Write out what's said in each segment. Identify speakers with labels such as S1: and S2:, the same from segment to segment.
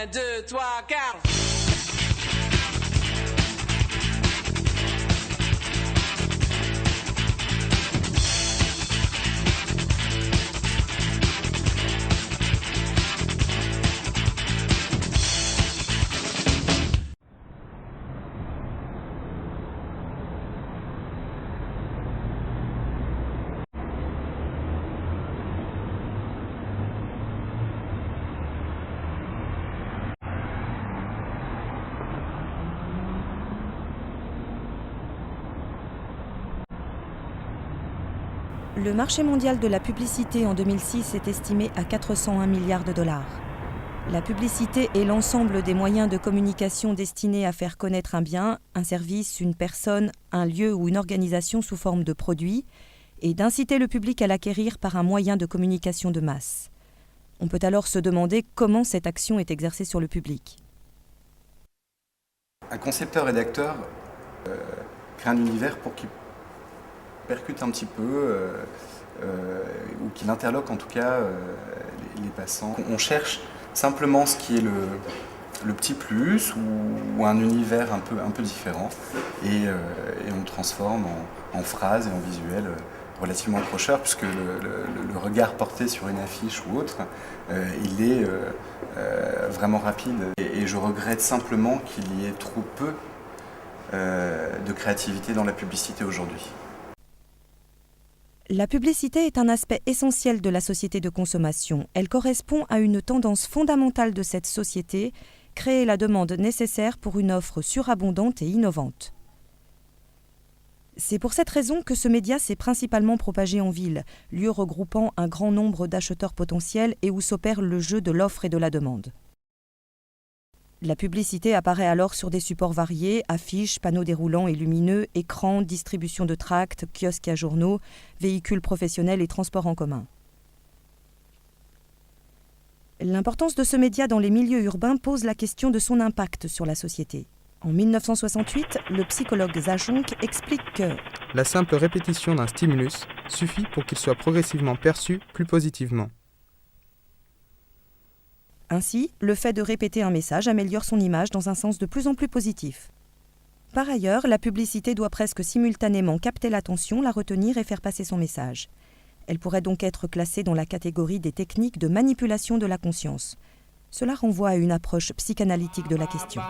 S1: 1, 2, 3, 4.
S2: Le marché mondial de la publicité en 2006 est estimé à 401 milliards de dollars. La publicité est l'ensemble des moyens de communication destinés à faire connaître un bien, un service, une personne, un lieu ou une organisation sous forme de produit et d'inciter le public à l'acquérir par un moyen de communication de masse. On peut alors se demander comment cette action est exercée sur le public.
S3: Un concepteur-rédacteur crée un univers pour qu'il percute un petit peu, ou qu'il interloque en tout cas les passants. On cherche simplement ce qui est le petit plus ou un univers un peu différent et on le transforme en phrases et en visuels relativement accrocheurs puisque le regard porté sur une affiche ou autre, il est vraiment rapide et je regrette simplement qu'il y ait trop peu de créativité dans la publicité aujourd'hui.
S2: La publicité est un aspect essentiel de la société de consommation. Elle correspond à une tendance fondamentale de cette société, créer la demande nécessaire pour une offre surabondante et innovante. C'est pour cette raison que ce média s'est principalement propagé en ville, lieu regroupant un grand nombre d'acheteurs potentiels et où s'opère le jeu de l'offre et de la demande. La publicité apparaît alors sur des supports variés, affiches, panneaux déroulants et lumineux, écrans, distribution de tracts, kiosques à journaux, véhicules professionnels et transports en commun. L'importance de ce média dans les milieux urbains pose la question de son impact sur la société. En 1968, le psychologue Zajonc explique que
S4: la simple répétition d'un stimulus suffit pour qu'il soit progressivement perçu plus positivement.
S2: Ainsi, le fait de répéter un message améliore son image dans un sens de plus en plus positif. Par ailleurs, la publicité doit presque simultanément capter l'attention, la retenir et faire passer son message. Elle pourrait donc être classée dans la catégorie des techniques de manipulation de la conscience. Cela renvoie à une approche psychanalytique de la question.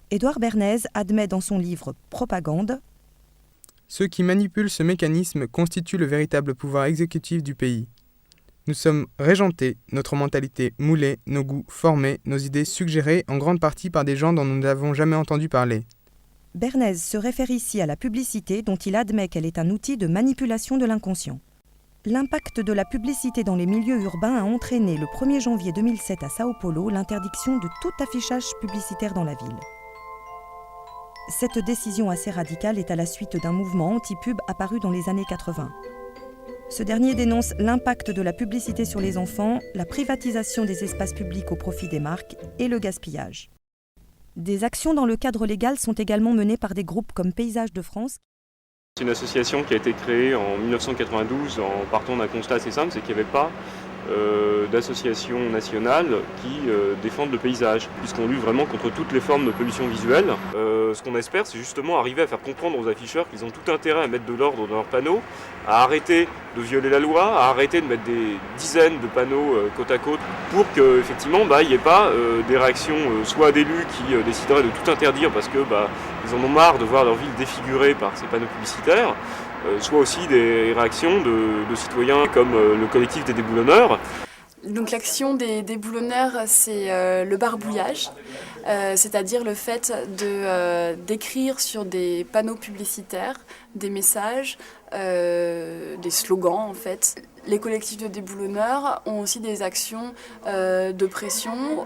S2: Édouard Bernays admet dans son livre « Propagande »
S4: ceux qui manipulent ce mécanisme constituent le véritable pouvoir exécutif du pays. Nous sommes régentés, notre mentalité moulée, nos goûts formés, nos idées suggérées en grande partie par des gens dont nous n'avons jamais entendu parler.
S2: Bernays se réfère ici à la publicité dont il admet qu'elle est un outil de manipulation de l'inconscient. L'impact de la publicité dans les milieux urbains a entraîné le 1er janvier 2007 à Sao Paulo l'interdiction de tout affichage publicitaire dans la ville. Cette décision assez radicale est à la suite d'un mouvement anti-pub apparu dans les années 80. Ce dernier dénonce l'impact de la publicité sur les enfants, la privatisation des espaces publics au profit des marques et le gaspillage. Des actions dans le cadre légal sont également menées par des groupes comme Paysages de France.
S5: C'est une association qui a été créée en 1992 en partant d'un constat assez simple, c'est qu'il n'y avait pas d'associations nationales qui défendent le paysage, puisqu'on lutte vraiment contre toutes les formes de pollution visuelle. Ce qu'on espère, c'est justement arriver à faire comprendre aux afficheurs qu'ils ont tout intérêt à mettre de l'ordre dans leurs panneaux, à arrêter de violer la loi, à arrêter de mettre des dizaines de panneaux côte à côte, pour qu'effectivement il n'y ait pas des réactions soit d'élus qui décideraient de tout interdire parce que ils en ont marre de voir leur ville défigurée par ces panneaux publicitaires, soit aussi des réactions de citoyens comme le collectif des déboulonneurs.
S6: Donc l'action des déboulonneurs, c'est le barbouillage, c'est-à-dire le fait d'écrire sur des panneaux publicitaires des messages, des slogans en fait. Les collectifs de déboulonneurs ont aussi des actions de pression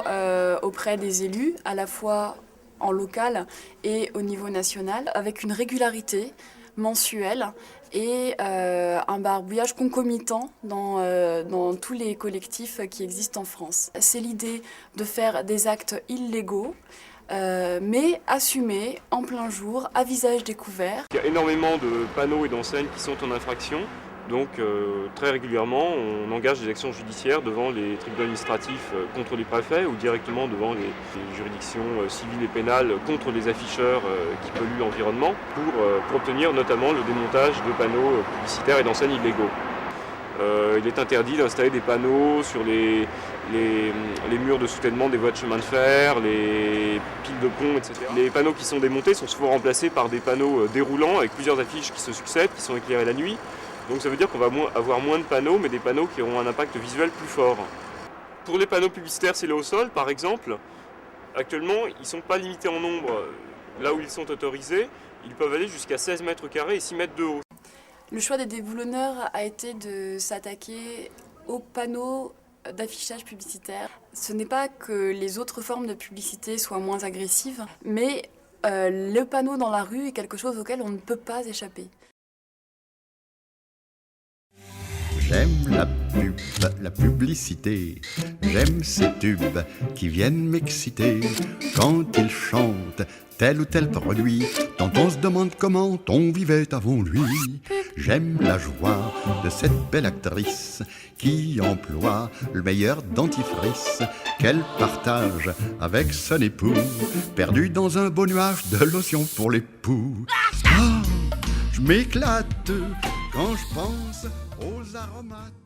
S6: auprès des élus, à la fois en local et au niveau national, avec une régularité. mensuel et un barbouillage concomitant dans tous les collectifs qui existent en France. C'est l'idée de faire des actes illégaux, mais assumés en plein jour, à visage découvert.
S5: Il y a énormément de panneaux et d'enseignes qui sont en infraction. Donc très régulièrement, on engage des actions judiciaires devant les tribunaux administratifs contre les préfets ou directement devant les juridictions civiles et pénales contre les afficheurs qui polluent l'environnement pour obtenir notamment le démontage de panneaux publicitaires et d'enseignes illégaux. Il est interdit d'installer des panneaux sur les murs de soutènement des voies de chemin de fer, les piles de pont, etc. Les panneaux qui sont démontés sont souvent remplacés par des panneaux déroulants avec plusieurs affiches qui se succèdent, qui sont éclairées la nuit. Donc ça veut dire qu'on va avoir moins de panneaux, mais des panneaux qui auront un impact visuel plus fort. Pour les panneaux publicitaires scellés au sol, par exemple, actuellement, ils ne sont pas limités en nombre. Là où ils sont autorisés, ils peuvent aller jusqu'à 16 mètres carrés et 6 mètres de haut.
S6: Le choix des déboulonneurs a été de s'attaquer aux panneaux d'affichage publicitaire. Ce n'est pas que les autres formes de publicité soient moins agressives, mais le panneau dans la rue est quelque chose auquel on ne peut pas échapper.
S1: J'aime la publicité, j'aime ces tubes qui viennent m'exciter. Quand ils chantent tel ou tel produit, dont on se demande comment on vivait avant lui. J'aime la joie de cette belle actrice qui emploie le meilleur dentifrice qu'elle partage avec son époux, perdu dans un beau nuage de lotion pour l'époux. Ah, je m'éclate quand je pense aux aromates.